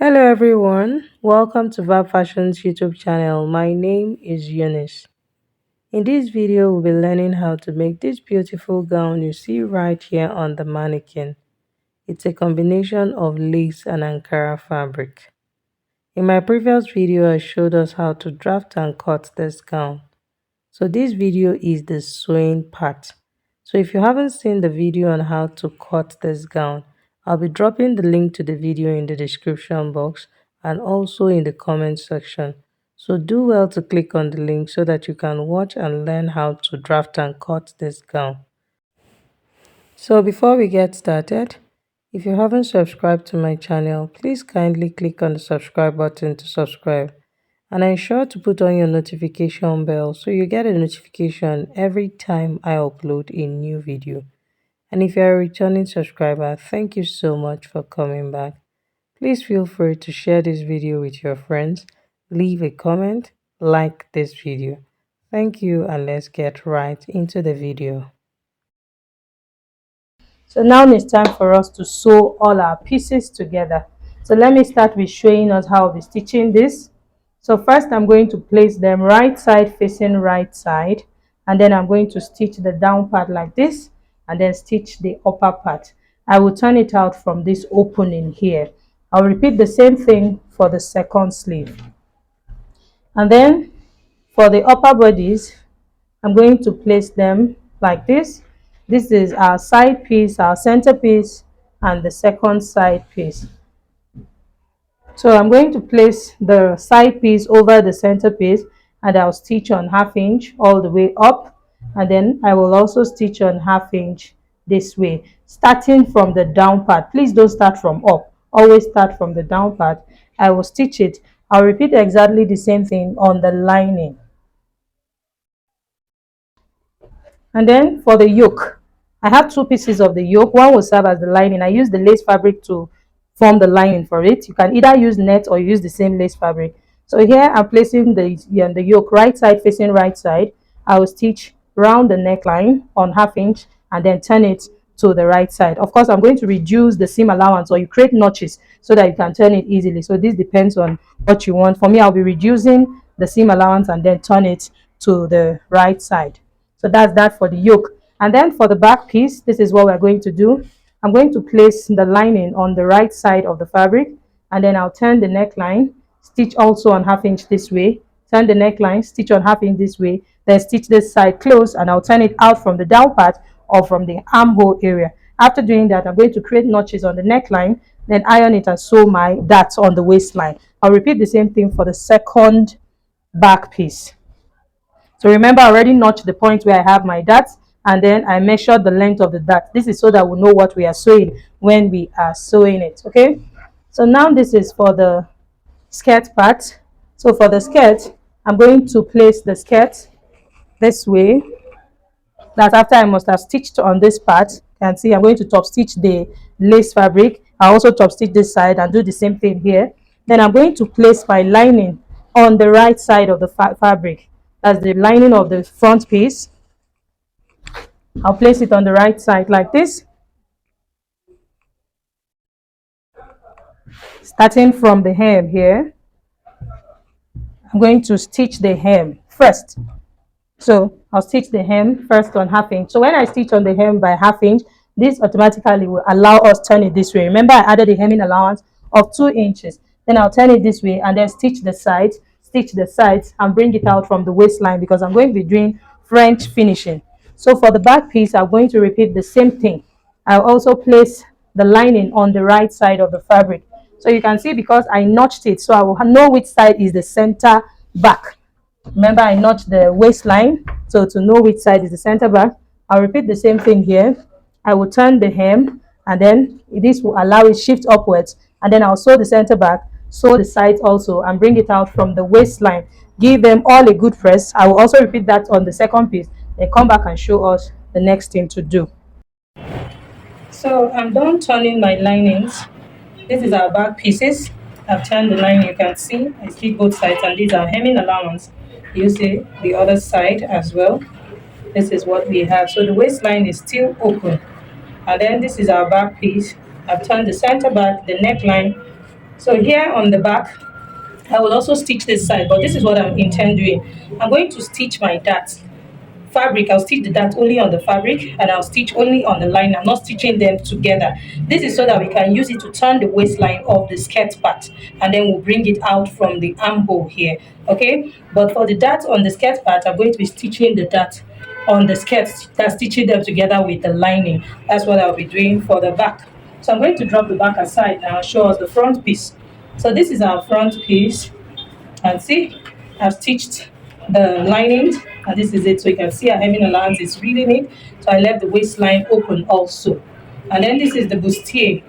Hello everyone, welcome to Vab Fashion's YouTube channel. My name is Eunice. In this video, we'll be learning how to make this beautiful gown you see right here on the mannequin. It's a combination of lace and Ankara fabric. In my previous video, I showed us how to draft and cut this gown. So this video is the sewing part. So if you haven't seen the video on how to cut this gown, I'll be dropping the link to the video in the description box and also in the comment section. So do well to click on the link so that you can watch and learn how to draft and cut this gown. So before we get started, if you haven't subscribed to my channel, please kindly click on the subscribe button to subscribe and ensure to put on your notification bell so you get a notification every time I upload a new video. And if you're a returning subscriber, thank you so much for coming back. Please feel free to share this video with your friends, leave a comment, like this video. Thank you, and let's get right into the video. So now it's time for us to sew all our pieces together. So let me start with showing us how I'll be stitching this. So first I'm going to place them right side facing right side, and then I'm going to stitch the down part like this and then stitch the upper part. I will turn it out from this opening here. I'll repeat the same thing for the second sleeve. And then for the upper bodies, I'm going to place them like this. This is our side piece, our center piece, and the second side piece. So I'm going to place the side piece over the center piece, and I'll stitch on ½ inch all the way up, and then I will also stitch on ½ inch this way, starting from the down part. Please don't start from up, always start from the down part. I will stitch it. I'll repeat exactly the same thing on the lining. And then for the yoke, I have two pieces of the yoke. One will serve as the lining. I use the lace fabric to form the lining for it. You can either use net or use the same lace fabric. So here I'm placing the yoke right side facing right side. I will stitch round the neckline on ½ inch and then turn it to the right side. Of course, I'm going to reduce the seam allowance, or you create notches so that you can turn it easily. So this depends on what you want. For me, I'll be reducing the seam allowance and then turn it to the right side. So that's that for the yoke. And then for the back piece, this is what we're going to do. I'm going to place the lining on the right side of the fabric, and then I'll turn the neckline, stitch also on ½ inch this way, turn the neckline, stitch on ½ inch this way, then stitch this side close, and I'll turn it out from the down part or from the armhole area. After doing that, I'm going to create notches on the neckline, then iron it and sew my darts on the waistline. I'll repeat the same thing for the second back piece. So remember, I already notched the point where I have my darts, and then I measured the length of the dart. This is so that we know what we are sewing when we are sewing it. Okay, so now this is for the skirt part. So for the skirt, I'm going to place the skirt this way. That after I must have stitched on this part, you can see I'm going to top stitch the lace fabric. I also top stitch this side and do the same thing here. Then I'm going to place my lining on the right side of the fabric. That's the lining of the front piece. I'll place it on the right side like this, starting from the hem here. I'm going to stitch the hem first. So I'll stitch the hem first on ½ inch. So when I stitch on the hem by ½ inch, this automatically will allow us turn it this way. Remember, I added a hemming allowance of 2 inches. Then I'll turn it this way and then stitch the sides and bring it out from the waistline, because I'm going to be doing French finishing. So for the back piece, I'm going to repeat the same thing. I'll also place the lining on the right side of the fabric. So you can see, because I notched it, so I will know which side is the center back. Remember, I notched the waistline, so to know which side is the center back, I'll repeat the same thing here. I will turn the hem, and then this will allow it shift upwards, and then I'll sew the center back, sew the sides also, and bring it out from the waistline. Give them all a good press. I will also repeat that on the second piece, then come back and show us the next thing to do. So I'm done turning my linings. This is our back pieces. I've turned the line. You can see I stitch both sides, and these are hemming allowance. You see the other side as well. This is what we have. So the waistline is still open, and then this is our back piece. I've turned the center back, the neckline, So here on the back, I will also stitch this side, but this is what I'm intend doing. I'm going to stitch my dart fabric. I'll stitch the dart only on the fabric, and I'll stitch only on the line. I'm not stitching them together. This is so that we can use it to turn the waistline of the skirt part, and then we'll bring it out from the armhole here. Okay, but for the dart on the skirt part, I'm going to be stitching the dart on the skirt, that's stitching them together with the lining. That's what I'll be doing for the back. So I'm going to drop the back aside now, show us the front piece. So this is our front piece, and see, I've stitched the lining, and this is it. So you can see our hemming allowance is really neat. So I left the waistline open also. And then this is the bustier.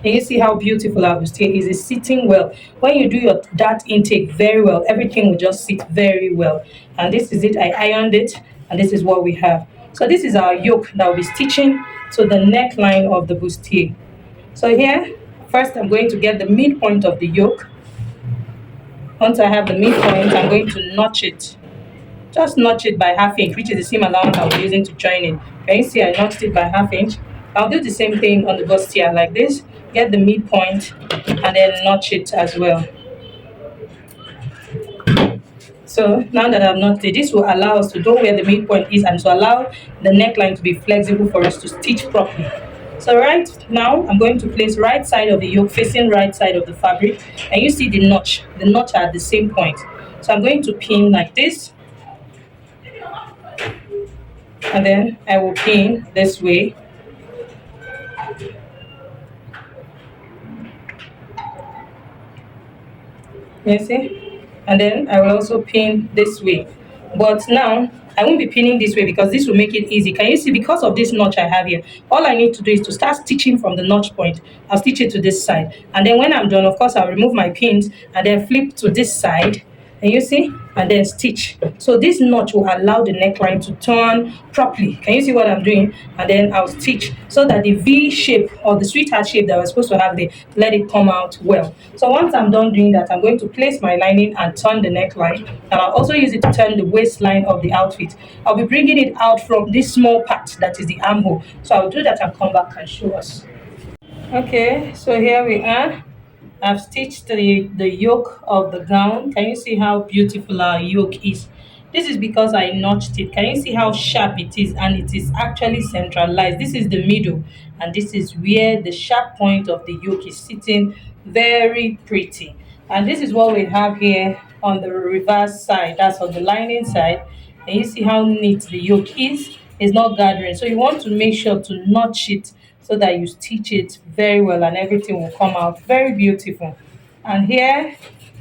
Can you see how beautiful our bustier is? It's sitting well. When you do your dart intake very well, everything will just sit very well. And this is it. I ironed it, and this is what we have. So this is our yoke that will be stitching to the neckline of the bustier. So here, first I'm going to get the midpoint of the yoke. Once I have the midpoint, I'm going to notch it. Just notch it by half inch, which is the seam allowance I'll be using to join in. Can you see I notched it by half inch? I'll do the same thing on the bustier like this. Get the midpoint and then notch it as well. So now that I've notched it, this will allow us to know where the midpoint is and to allow the neckline to be flexible for us to stitch properly. So right now, I'm going to place right side of the yoke facing right side of the fabric. And you see the notch are at the same point. So I'm going to pin like this. And then I will pin this way. You see? And then I will also pin this way. But now I won't be pinning this way because this will make it easy. Can you see, because of this notch I have here, all I need to do is to start stitching from the notch point. I'll stitch it to this side. And then when I'm done, of course, I'll remove my pins and then flip to this side. And you see? And then stitch. So this notch will allow the neckline to turn properly. Can you see what I'm doing? And then I'll stitch so that the V shape or the sweetheart shape that we're supposed to have there, let it come out well. So once I'm done doing that, I'm going to place my lining and turn the neckline. And I'll also use it to turn the waistline of the outfit. I'll be bringing it out from this small part that is the armhole. So I'll do that and come back and show us. Okay, so here we are. I've stitched the yoke of the gown. Can you see how beautiful our yoke is? This is because I notched it. Can you see how sharp it is? And it is actually centralized. This is the middle, and this is where the sharp point of the yoke is sitting. Very pretty. And this is what we have here on the reverse side. That's on the lining side. And you see how neat the yoke is. It's not gathering. So you want to make sure to notch it so that you stitch it very well and everything will come out very beautiful. And here,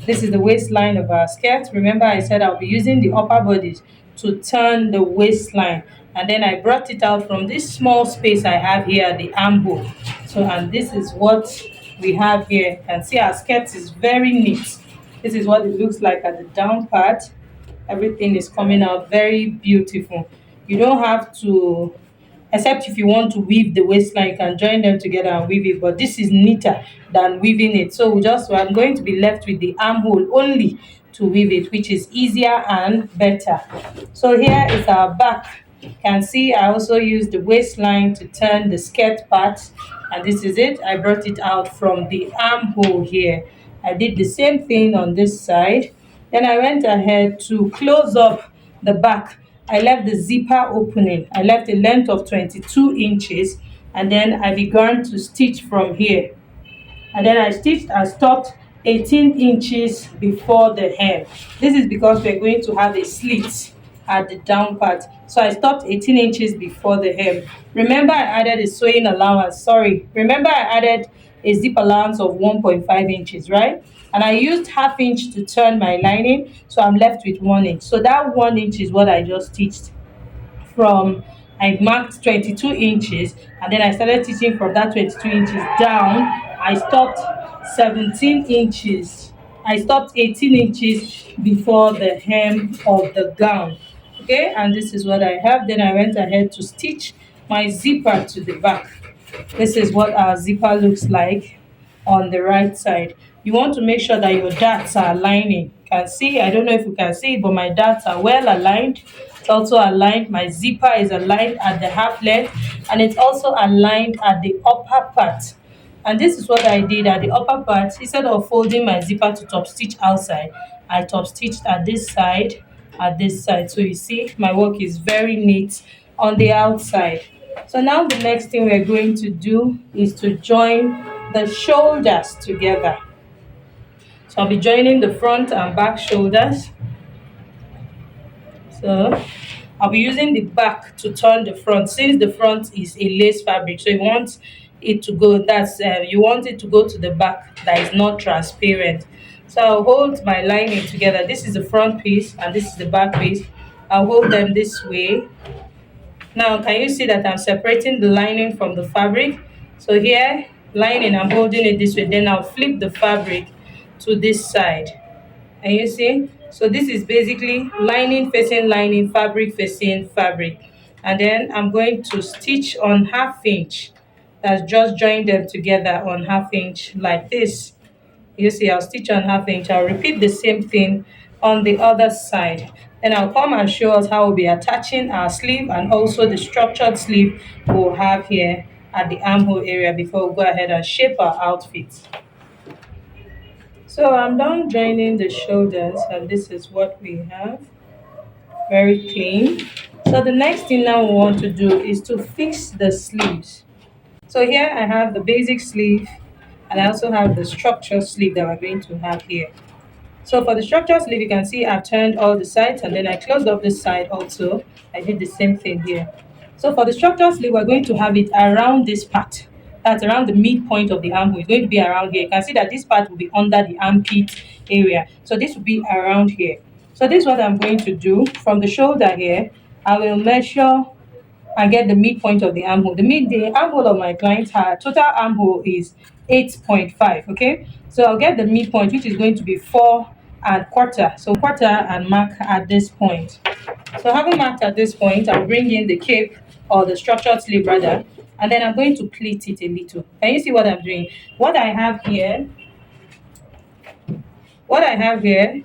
this is the waistline of our skirt. Remember I said I'll be using the upper bodice to turn the waistline, and then I brought it out from this small space I have here at the armhole. So, and this is what we have here. You can see our skirt is very neat. This is what it looks like at the down part. Everything is coming out very beautiful. You don't have to, except if you want to weave the waistline, you can join them together and weave it, but this is neater than weaving it. So I'm going to be left with the armhole only to weave it, which is easier and better. So here is our back. You can see I also used the waistline to turn the skirt part, and this is it. I brought it out from the armhole here. I did the same thing on this side. Then I went ahead to close up the back. I left the zipper opening. I left a length of 22 inches, and then I began to stitch from here. And then I stitched and stopped 18 inches before the hem. This is because we're going to have a slit at the down part. So I stopped 18 inches before the hem. Remember I added a sewing allowance. Remember I added a zip allowance of 1.5 inches, right? And I used half inch to turn my lining, so I'm left with 1 inch. So that 1 inch is what I just stitched from. I marked 22 inches, and then I started stitching from that 22 inches down. I stopped 17 inches. I stopped 18 inches before the hem of the gown. Okay, and this is what I have. Then I went ahead to stitch my zipper to the back. This is what our zipper looks like on the right side. You want to make sure that your darts are aligning. You can see, I don't know if you can see, but my darts are well aligned. It's also aligned. My zipper is aligned at the half length, and it's also aligned at the upper part. And this is what I did at the upper part. Instead of folding my zipper to top stitch outside, I top stitched at this side, at this side. So you see my work is very neat on the outside. So now the next thing we're going to do is to join the shoulders together. So I'll be joining the front and back shoulders. So I'll be using the back to turn the front, since the front is a lace fabric. So you want it to go, you want it to go to the back that is not transparent. So I'll hold my lining together. This is the front piece and this is the back piece. I'll hold them this way. Now can you see that I'm separating the lining from the fabric? So here, lining, I'm holding it this way. Then I'll flip the fabric to this side. And you see, so this is basically lining, fabric facing fabric. And then I'm going to stitch on 1/2 inch. That's just join them together on 1/2 inch like this. You see, I'll stitch on 1/2 inch. I'll repeat the same thing on the other side. Then I'll come and show us how we'll be attaching our sleeve and also the structured sleeve we'll have here at the armhole area before we go ahead and shape our outfit. So I'm done joining the shoulders and this is what we have. Very clean. So the next thing now we want to do is to fix the sleeves. So here I have the basic sleeve and I also have the structured sleeve that we're going to have here. So for the structured sleeve, you can see I've turned all the sides and then I closed up this side also. I did the same thing here. So for the structured sleeve, we're going to have it around this part. That's around the midpoint of the armhole. It's going to be around here. You can see that this part will be under the armpit area. So this will be around here. So this is what I'm going to do. From the shoulder here, I will measure and get the midpoint of the armhole. The armhole of my client, her total armhole is 8.5. Okay, so I'll get the midpoint, which is going to be 4 1/4. So quarter and mark at this point. So having marked at this point, I'll bring in the cape or the structured sleeve rather, and then I'm going to pleat it a little. Can you see what I'm doing? What I have here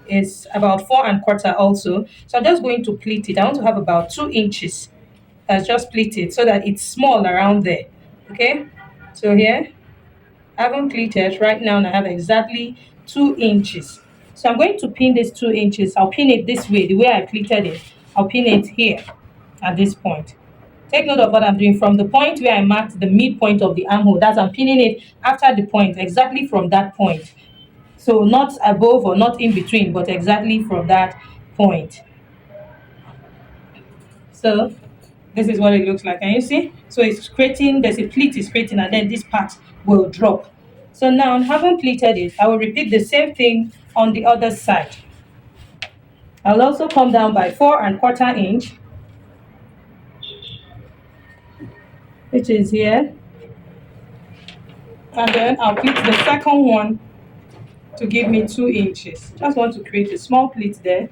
is about 4 1/4 also. So I'm just going to pleat it. I want to have about 2 inches. That's just pleated so that it's small around there. Okay, so here I haven't pleated right now and I have exactly 2 inches. So I'm going to pin this 2 inches. I'll pin it this way, the way I pleated it. I'll pin it here at this point. Take note of what I'm doing. From the point where I marked the midpoint of the armhole, that's I'm pinning it after the point, exactly from that point. So not above or not in between, but exactly from that point. So this is what it looks like. Can you see? So it's creating, there's a pleat is creating, and then this part will drop. So now, having pleated it, I will repeat the same thing on the other side. I'll also come down by 4 1/4 inch, which is here. And then I'll pleat the second one to give me 2 inches. Just want to create a small pleat there.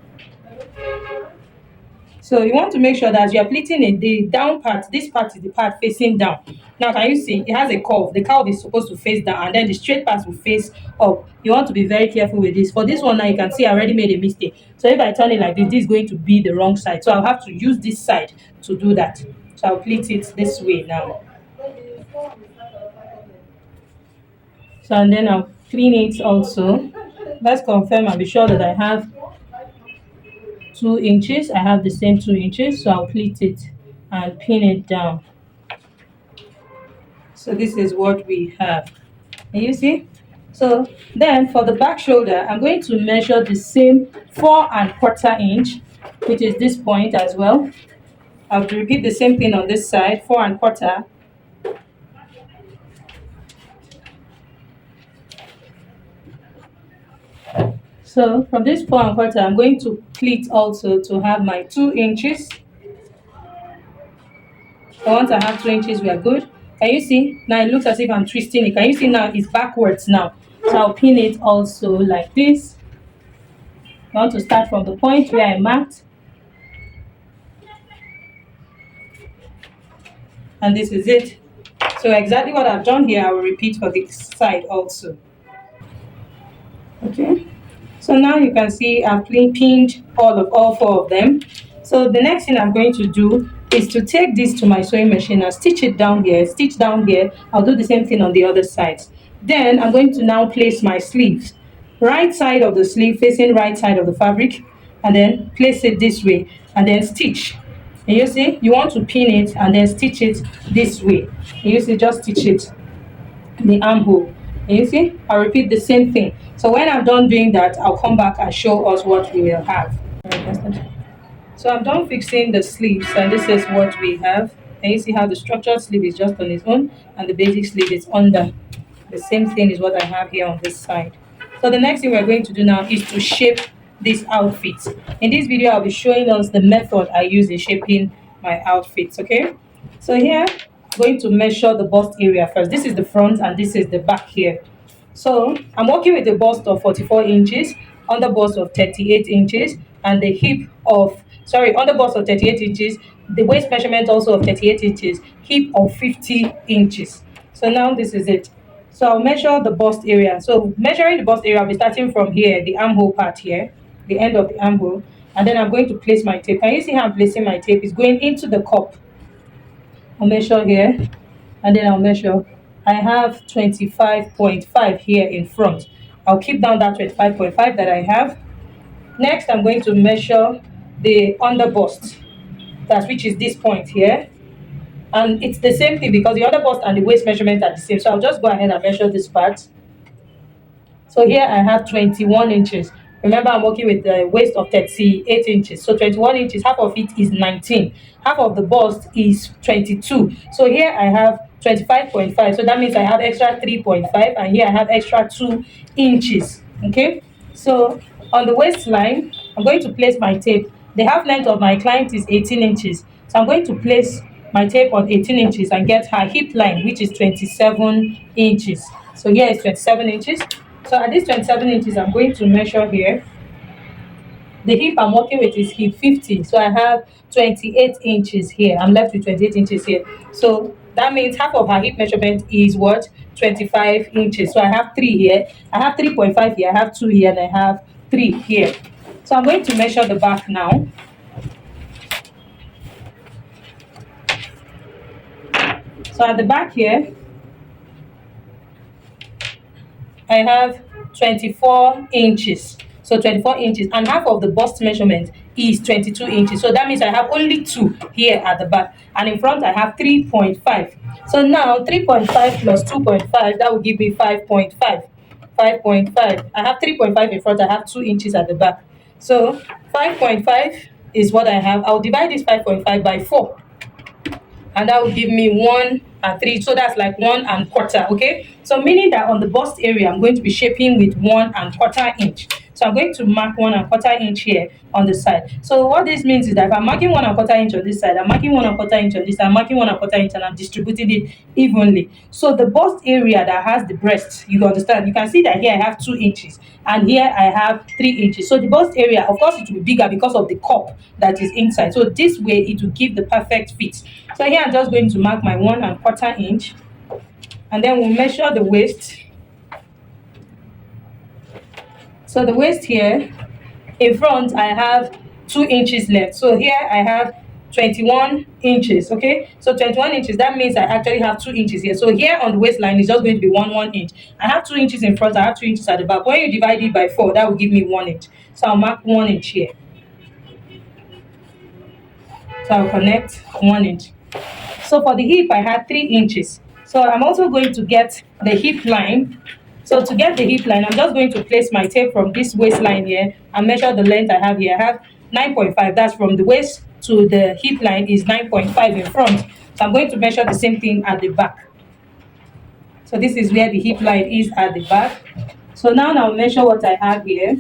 So you want to make sure that as you are pleating it, the down part, this part is the part facing down. Now can you see it has a curve? The curve is supposed to face down and then the straight part will face up. You want to be very careful with this. For this one now, you can see I already made a mistake. So if I turn it like this is going to be the wrong side. So I'll have to use this side to do that. So I'll pleat it this way now. So and then I'll clean it also. Let's confirm and be sure that I have 2 inches. I have the same 2 inches, so I'll pleat it and pin it down. So this is what we have. Can you see? So then for the back shoulder, I'm going to measure the same 4 1/4 inch, which is this point as well. I'll repeat the same thing on this side, 4 1/4. So from this 4 1/4, I'm going to pleat also to have my 2 inches. So once I have 2 inches, we are good. Can you see? Now it looks as if I'm twisting it. Can you see now it's backwards now? So I'll pin it also like this. I want to start from the point where I marked. And this is it. So exactly what I've done here, I will repeat for this side also. Okay. So now you can see I've pinned all 4 of them. So the next thing I'm going to do is to take this to my sewing machine and stitch it down here, stitch down here. I'll do the same thing on the other side. Then I'm going to now place my sleeves. Right side of the sleeve facing right side of the fabric, and then place it this way and then stitch. And you see, you want to pin it and then stitch it this way. And you see, just stitch it the armhole. And you see, I'll repeat the same thing. So when I'm done doing that, I'll come back and show us what we will have. So I'm done fixing the sleeves, and this is what we have. And you see how the structured sleeve is just on its own and the basic sleeve is under. The same thing is what I have here on this side. So the next thing we're going to do now is to shape this outfit. In this video, I'll be showing us the method I use in shaping my outfits, okay? So here, I'm going to measure the bust area first. This is the front and this is the back here. So I'm working with a bust of 44 inches, under bust of 38 inches, and the hip of, sorry, under bust of 38 inches, the waist measurement also of 38 inches, hip of 50 inches. So now this is it. So I'll measure the bust area. So measuring the bust area, I'll be starting from here, the armhole part here, the end of the armhole, and then I'm going to place my tape. Can you see how I'm placing my tape? It's going into the cup. I'll measure here, and then I'll measure. I have 25.5 here in front. I'll keep down that 25.5 that I have. Next, I'm going to measure the under bust, that which is this point here. And it's the same thing because the under bust and the waist measurement are the same. So I'll just go ahead and measure this part. So here I have 21 inches. Remember, I'm working with the waist of 38 inches. So 21 inches, half of it is 19. Half of the bust is 22. So here I have 25.5. So that means I have extra 3.5. And here I have extra 2 inches. Okay. So on the waistline, I'm going to place my tape. The half length of my client is 18 inches. So I'm going to place my tape on 18 inches and get her hip line, which is 27 inches. So here is 27 inches. So at this 27 inches, I'm going to measure here. The hip I'm working with is hip 50. So I have 28 inches here. I'm left with 28 inches here. So that means half of her hip measurement is what? 25 inches. So I have 3 here. I have 3.5 here. I have 2 here. And I have 3 here. So I'm going to measure the back now. So at the back here, I have 24 inches. So 24 inches, and half of the bust measurement is 22 inches. So that means I have only 2 here at the back, and in front I have 3.5. So now 3.5 plus 2.5, that will give me 5.5. 5.5. I have 3.5 in front, I have 2 inches at the back. So 5.5 is what I have. I'll divide this 5.5 by 4. And that will give me 1 and 3. So that's like 1 and quarter. Okay. So meaning that on the bust area, I'm going to be shaping with 1 and quarter inch. So I'm going to mark 1 and quarter inch here on the side. So what this means is that if I'm marking 1 and quarter inch on this side, I'm marking 1 and quarter inch on this side, I'm marking 1 and quarter inch, and I'm distributing it evenly. So the bust area that has the breast, you understand, you can see that here I have 2 inches and here I have 3 inches. So the bust area, of course, it will be bigger because of the cup that is inside. So this way it will give the perfect fit. So here I'm just going to mark my 1 and quarter inch, and then we'll measure the waist. So the waist here, in front I have 2 inches left. So here I have 21 inches. Okay, so 21 inches, that means I actually have 2 inches here. So here on the waistline is just going to be 1 inch. I have 2 inches in front, I have 2 inches at the back. When you divide it by 4, that will give me 1 inch. So I'll mark 1 inch here. So I'll connect 1 inch. So for the hip, I had 3 inches. So I'm also going to get the hip line. So to get the hip line, I'm just going to place my tape from this waistline here and measure the length I have here. I have 9.5. That's from the waist to the hip line is 9.5 in front. So I'm going to measure the same thing at the back. So this is where the hip line is at the back. So now I'll measure what I have here.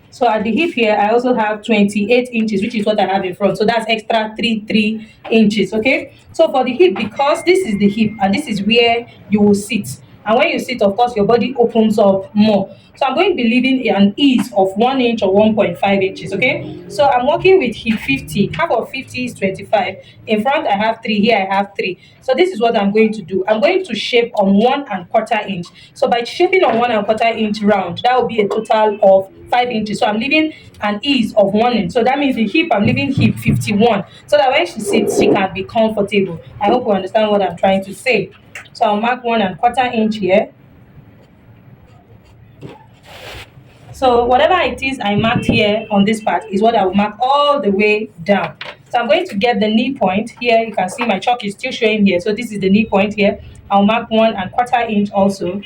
So at the hip here, I also have 28 inches, which is what I have in front. So that's extra 3 inches, okay? So for the hip, because this is the hip and this is where you will sit. And when you sit, of course, your body opens up more. So I'm going to be leaving an ease of 1 inch or 1.5 inches, okay? So I'm working with hip 50. Half of 50 is 25. In front, I have 3. Here, I have 3. So this is what I'm going to do. I'm going to shape on 1 and quarter inch. So by shaping on 1 and quarter inch round, that will be a total of 5 inches. So I'm leaving an ease of 1 inch. So that means the hip, I'm leaving hip 51. So that when she sits, she can be comfortable. I hope you understand what I'm trying to say. So I'll mark 1¼ inch here. So whatever it is I marked here on this part is what I will mark all the way down. So I'm going to get the knee point here. You can see my chalk is still showing here. So this is the knee point here. I'll mark 1¼ inch also.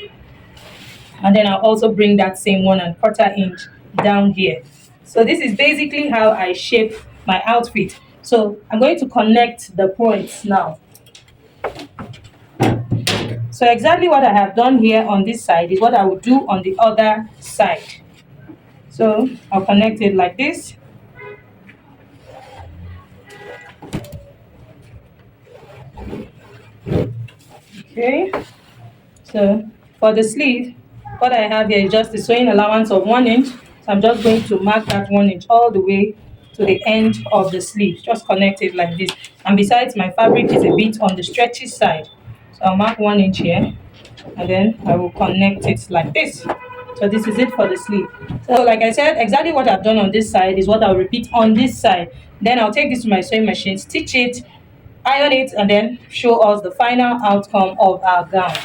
And then I'll also bring that same 1¼ inch down here. So this is basically how I shape my outfit. So I'm going to connect the points now. So exactly what I have done here on this side is what I will do on the other side. So I'll connect it like this. Okay. So for the sleeve, what I have here is just a sewing allowance of 1 inch. So I'm just going to mark that 1 inch all the way to the end of the sleeve. Just connect it like this. And besides, my fabric is a bit on the stretchy side. So I'll mark 1 inch here, and then I will connect it like this. So this is it for the sleeve. So like I said, exactly what I've done on this side is what I'll repeat on this side. Then I'll take this to my sewing machine, stitch it, iron it, and then show us the final outcome of our gown.